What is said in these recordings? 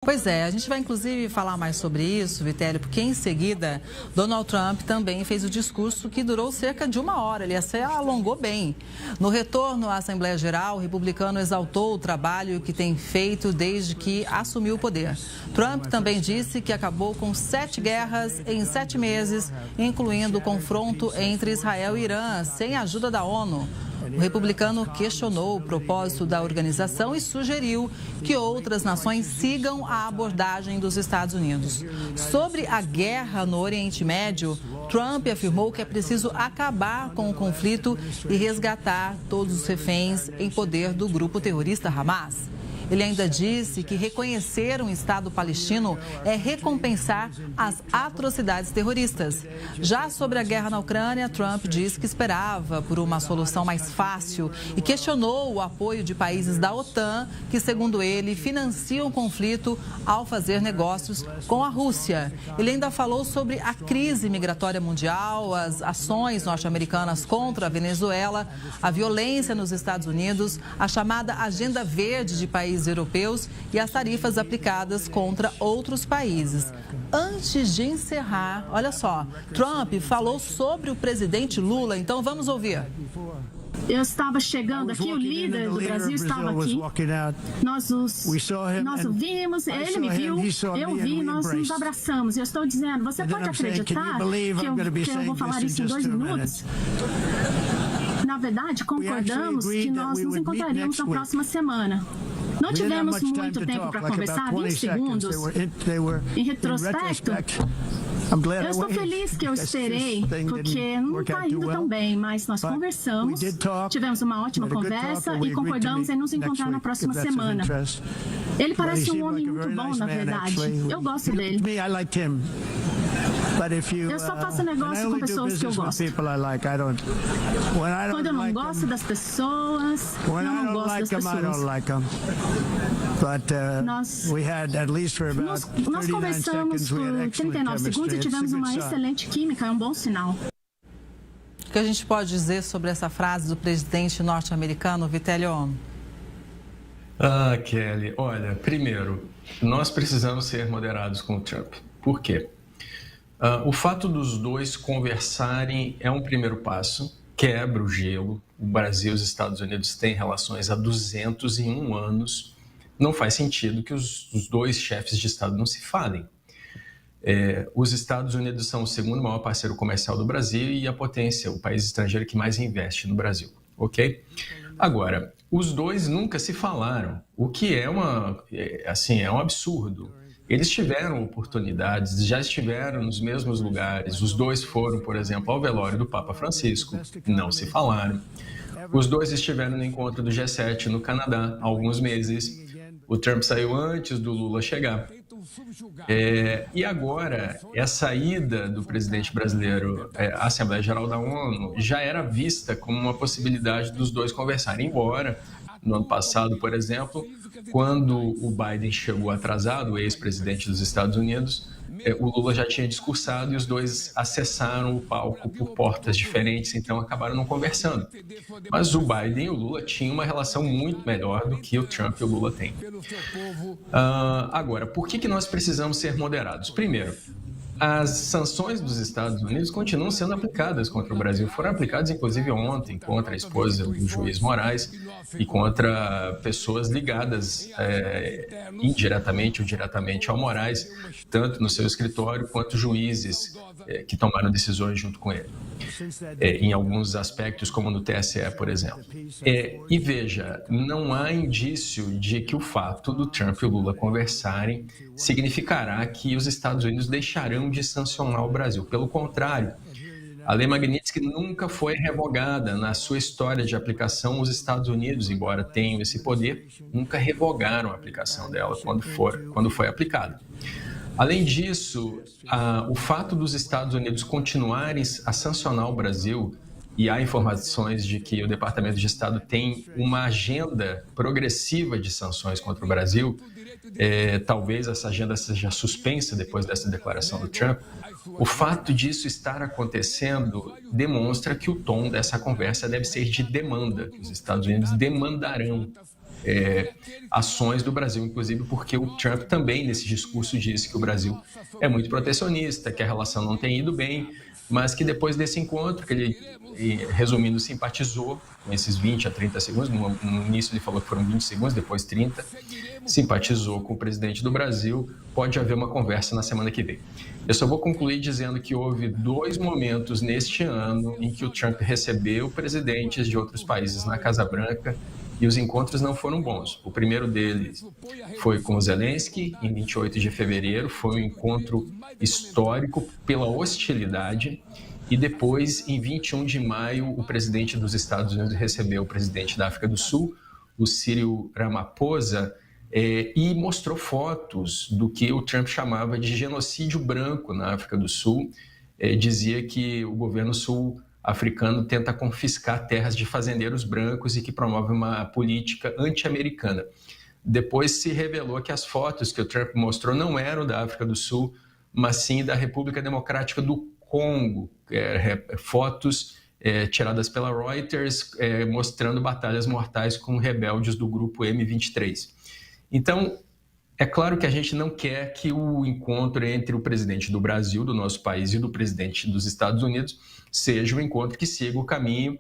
Pois é, a gente vai inclusive falar mais sobre isso, Vitélio, porque em seguida Donald Trump também fez o discurso que durou cerca de 1 hora, ele se alongou bem. No retorno à Assembleia Geral, o republicano exaltou o trabalho que tem feito desde que assumiu o poder. Trump também disse que acabou com 7 guerras em 7 meses, incluindo o confronto entre Israel e Irã, sem a ajuda da ONU. O republicano questionou o propósito da organização e sugeriu que outras nações sigam a abordagem dos Estados Unidos. Sobre a guerra no Oriente Médio, Trump afirmou que é preciso acabar com o conflito e resgatar todos os reféns em poder do grupo terrorista Hamas. Ele ainda disse que reconhecer um Estado palestino é recompensar as atrocidades terroristas. Já sobre a guerra na Ucrânia, Trump disse que esperava por uma solução mais fácil e questionou o apoio de países da OTAN, que, segundo ele, financiam o conflito ao fazer negócios com a Rússia. Ele ainda falou sobre a crise migratória mundial, as ações norte-americanas contra a Venezuela, a violência nos Estados Unidos, a chamada Agenda Verde de países europeus e as tarifas aplicadas contra outros países. Antes de encerrar, olha só, Trump falou sobre o presidente Lula, então vamos ouvir. Eu estava chegando aqui, o líder do Brasil estava aqui. Nós o vimos, ele me viu, eu vi, nós nos abraçamos. Eu estou dizendo, você pode acreditar que eu vou falar isso em 2 minutos? Na verdade, concordamos que nós nos encontraríamos na próxima semana. Não tivemos muito tempo para conversar, 20 segundos. Em retrospecto, eu estou feliz que eu esperei, porque não está indo tão bem, mas nós conversamos, tivemos uma ótima conversa e concordamos em nos encontrar na próxima semana. Ele parece um homem muito bom, na verdade. Eu gosto dele. Eu só faço negócio com pessoas que eu gosto. Quando eu não gosto das pessoas, eu não gosto das pessoas. Nós conversamos por 39 segundos e tivemos uma excelente química, é um bom sinal. O que a gente pode dizer sobre essa frase do presidente norte-americano, Vitélio? Kelly, olha, primeiro, nós precisamos ser moderados com o Trump. Por quê? O fato dos dois conversarem é um primeiro passo, quebra o gelo. O Brasil e os Estados Unidos têm relações há 201 anos. Não faz sentido que os dois chefes de Estado não se falem. Os Estados Unidos são o segundo maior parceiro comercial do Brasil e a potência, o país estrangeiro que mais investe no Brasil, ok? Agora, os dois nunca se falaram, o que é um absurdo. Eles tiveram oportunidades, já estiveram nos mesmos lugares. Os dois foram, por exemplo, ao velório do Papa Francisco, não se falaram. Os dois estiveram no encontro do G7 no Canadá há alguns meses. O Trump saiu antes do Lula chegar. E agora, essa ida do presidente brasileiro à Assembleia Geral da ONU já era vista como uma possibilidade dos dois conversarem, embora no ano passado, por exemplo, quando o Biden chegou atrasado, o ex-presidente dos Estados Unidos, o Lula já tinha discursado e os dois acessaram o palco por portas diferentes, então acabaram não conversando. Mas o Biden e o Lula tinham uma relação muito melhor do que o Trump e o Lula têm. Agora, por que nós precisamos ser moderados? Primeiro, as sanções dos Estados Unidos continuam sendo aplicadas contra o Brasil. Foram aplicadas, inclusive, ontem contra a esposa do juiz Moraes e contra pessoas ligadas indiretamente ou diretamente ao Moraes, tanto no seu escritório quanto juízes que tomaram decisões junto com ele, em alguns aspectos, como no TSE, por exemplo. E veja, não há indício de que o fato do Trump e o Lula conversarem significará que os Estados Unidos deixarão de sancionar o Brasil. Pelo contrário, a Lei Magnitsky nunca foi revogada na sua história de aplicação. Os Estados Unidos, embora tenham esse poder, nunca revogaram a aplicação dela quando foi aplicada. Além disso, o fato dos Estados Unidos continuarem a sancionar o Brasil, e há informações de que o Departamento de Estado tem uma agenda progressiva de sanções contra o Brasil, talvez essa agenda seja suspensa depois dessa declaração do Trump. O fato disso estar acontecendo demonstra que o tom dessa conversa deve ser de demanda. Os Estados Unidos demandarão ações do Brasil, inclusive porque o Trump também, nesse discurso, disse que o Brasil é muito protecionista, que a relação não tem ido bem, mas que depois desse encontro, que ele, resumindo, simpatizou com esses 20 a 30 segundos, no início ele falou que foram 20 segundos, depois 30, simpatizou com o presidente do Brasil, pode haver uma conversa na semana que vem. Eu só vou concluir dizendo que houve 2 momentos neste ano em que o Trump recebeu presidentes de outros países na Casa Branca e os encontros não foram bons. O primeiro deles foi com o Zelensky, em 28 de fevereiro, foi um encontro histórico pela hostilidade, e depois, em 21 de maio, o presidente dos Estados Unidos recebeu o presidente da África do Sul, o Cyril Ramaphosa, e mostrou fotos do que o Trump chamava de genocídio branco na África do Sul. Dizia que o governo sul-africano tenta confiscar terras de fazendeiros brancos e que promove uma política anti-americana. Depois se revelou que as fotos que o Trump mostrou não eram da África do Sul, mas sim da República Democrática do Congo, fotos tiradas pela Reuters mostrando batalhas mortais com rebeldes do grupo M23. Então, é claro que a gente não quer que o encontro entre o presidente do Brasil, do nosso país, e do presidente dos Estados Unidos seja um encontro que siga o caminho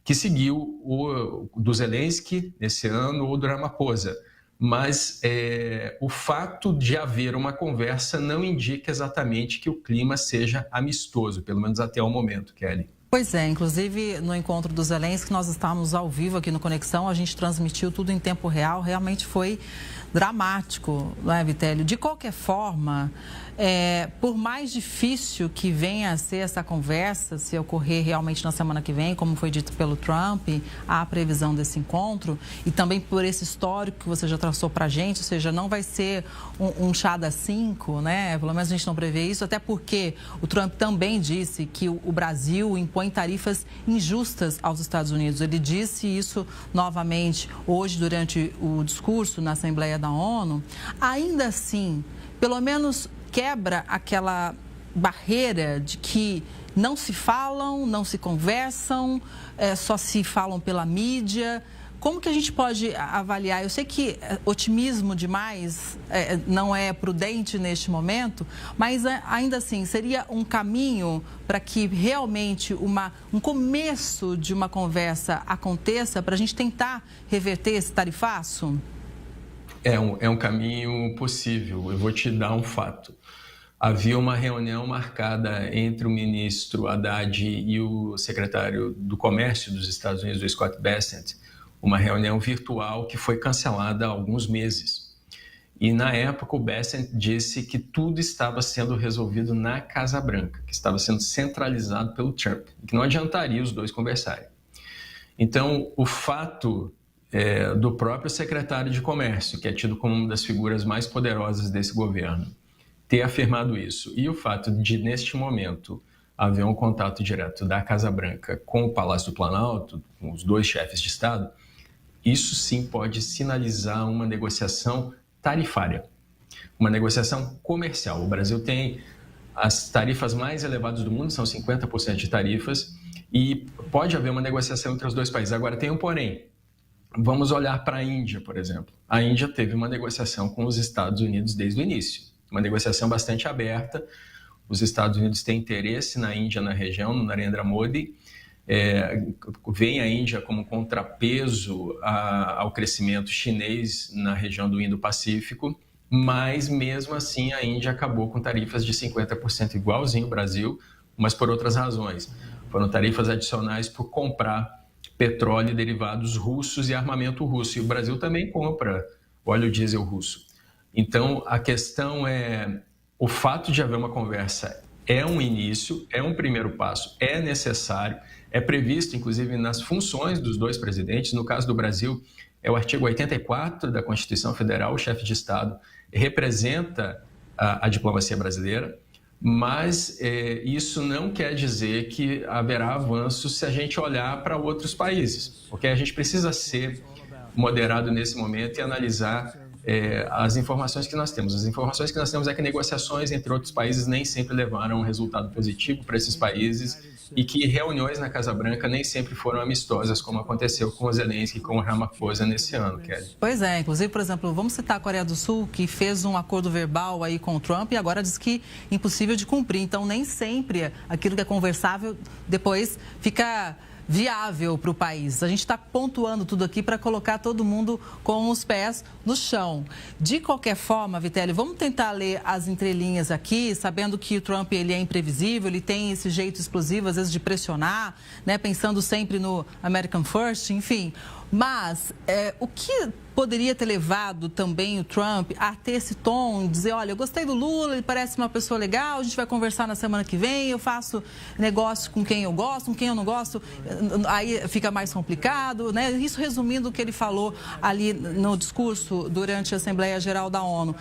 que seguiu o do Zelensky nesse ano ou do Ramaphosa. Mas o fato de haver uma conversa não indica exatamente que o clima seja amistoso, pelo menos até o momento, Kelly. Pois é, inclusive no encontro do Zelensky, nós estávamos ao vivo aqui no Conexão, a gente transmitiu tudo em tempo real, realmente foi dramático, não é, Vitélio? De qualquer forma, por mais difícil que venha a ser essa conversa, se ocorrer realmente na semana que vem, como foi dito pelo Trump, há a previsão desse encontro, e também por esse histórico que você já traçou para a gente, ou seja, não vai ser um chá das 5, né? Pelo menos a gente não prevê isso, até porque o Trump também disse que o Brasil impõe tarifas injustas aos Estados Unidos. Ele disse isso novamente hoje durante o discurso na Assembleia da ONU. Ainda assim, pelo menos quebra aquela barreira de que não se falam, não se conversam, só se falam pela mídia. Como que a gente pode avaliar? Eu sei que otimismo demais não é prudente neste momento, mas ainda assim, seria um caminho para que realmente um começo de uma conversa aconteça para a gente tentar reverter esse tarifaço? É um caminho possível. Eu vou te dar um fato. Havia uma reunião marcada entre o ministro Haddad e o secretário do Comércio dos Estados Unidos, o Scott Bessent, uma reunião virtual que foi cancelada há alguns meses. E, na época, o Bessent disse que tudo estava sendo resolvido na Casa Branca, que estava sendo centralizado pelo Trump, que não adiantaria os dois conversarem. Então, o fato do próprio secretário de Comércio, que é tido como uma das figuras mais poderosas desse governo, ter afirmado isso, e o fato de, neste momento, haver um contato direto da Casa Branca com o Palácio do Planalto, com os dois chefes de Estado, isso sim pode sinalizar uma negociação tarifária, uma negociação comercial. O Brasil tem as tarifas mais elevadas do mundo, são 50% de tarifas, e pode haver uma negociação entre os dois países. Agora, tem um porém. Vamos olhar para a Índia, por exemplo. A Índia teve uma negociação com os Estados Unidos desde o início, uma negociação bastante aberta. Os Estados Unidos têm interesse na Índia, na região, no Narendra Modi. Vem a Índia como contrapeso ao crescimento chinês na região do Indo-Pacífico, mas mesmo assim a Índia acabou com tarifas de 50% igualzinho ao Brasil, mas por outras razões. Foram tarifas adicionais por comprar petróleo e derivados russos e armamento russo. E o Brasil também compra óleo diesel russo. Então, a questão é, o fato de haver uma conversa é um início, é um primeiro passo, é necessário, é previsto, inclusive, nas funções dos dois presidentes. No caso do Brasil, é o artigo 84 da Constituição Federal, o chefe de Estado representa a diplomacia brasileira, mas isso não quer dizer que haverá avanço se a gente olhar para outros países, porque a gente precisa ser moderado nesse momento e analisar as informações que nós temos. As informações que nós temos é que negociações entre outros países nem sempre levaram um resultado positivo para esses países e que reuniões na Casa Branca nem sempre foram amistosas, como aconteceu com o Zelensky e com o Ramaphosa nesse ano, Kelly. Pois é, inclusive, por exemplo, vamos citar a Coreia do Sul, que fez um acordo verbal aí com o Trump e agora diz que é impossível de cumprir. Então, nem sempre aquilo que é conversável depois fica viável para o país. A gente está pontuando tudo aqui para colocar todo mundo com os pés no chão. De qualquer forma, Vitelli, vamos tentar ler as entrelinhas aqui, sabendo que o Trump ele é imprevisível, ele tem esse jeito explosivo, às vezes, de pressionar, né, pensando sempre no American First, enfim. Mas o que poderia ter levado também o Trump a ter esse tom, dizer, olha, eu gostei do Lula, ele parece uma pessoa legal, a gente vai conversar na semana que vem, eu faço negócio com quem eu gosto, com quem eu não gosto, aí fica mais complicado, né? Isso resumindo o que ele falou ali no discurso durante a Assembleia Geral da ONU.